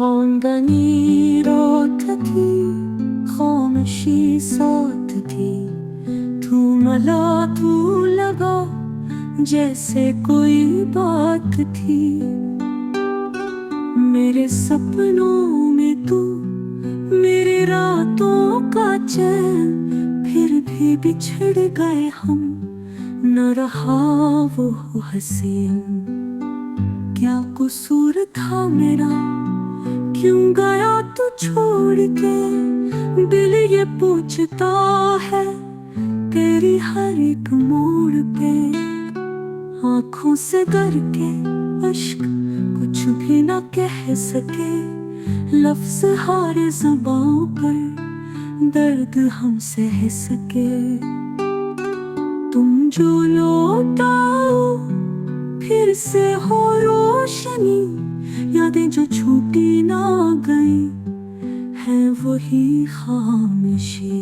खानदानी रात थी, खामोशी साथ थी। तू मला तू लगा जैसे कोई बात थी। मेरे सपनों में तू, मेरी रातों का चैन, फिर भी बिछड़ गए हम, न रहा वो हसीन। क्या कसूर था मेरा, क्यों गया तू छोड़ के? दिल ये पूछता है तेरी हर एक मोड़ पे। आँखों से गर के अश्क कुछ भी न कह सके, लफ्ज़ हारे ज़ुबान पर दर्द हम सह सके। तुम जो लौटाओ फिर से हो रोशनी, यादें जो छूटी ना गई है वही खामोशी।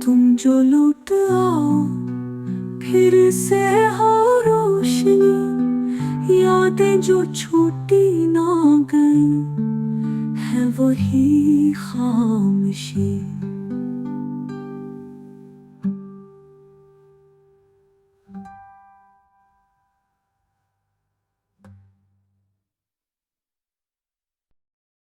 तुम जो लौट आओ फिर से हो रोशनी, यादें जो छूटी ना गई है वही खामोशी।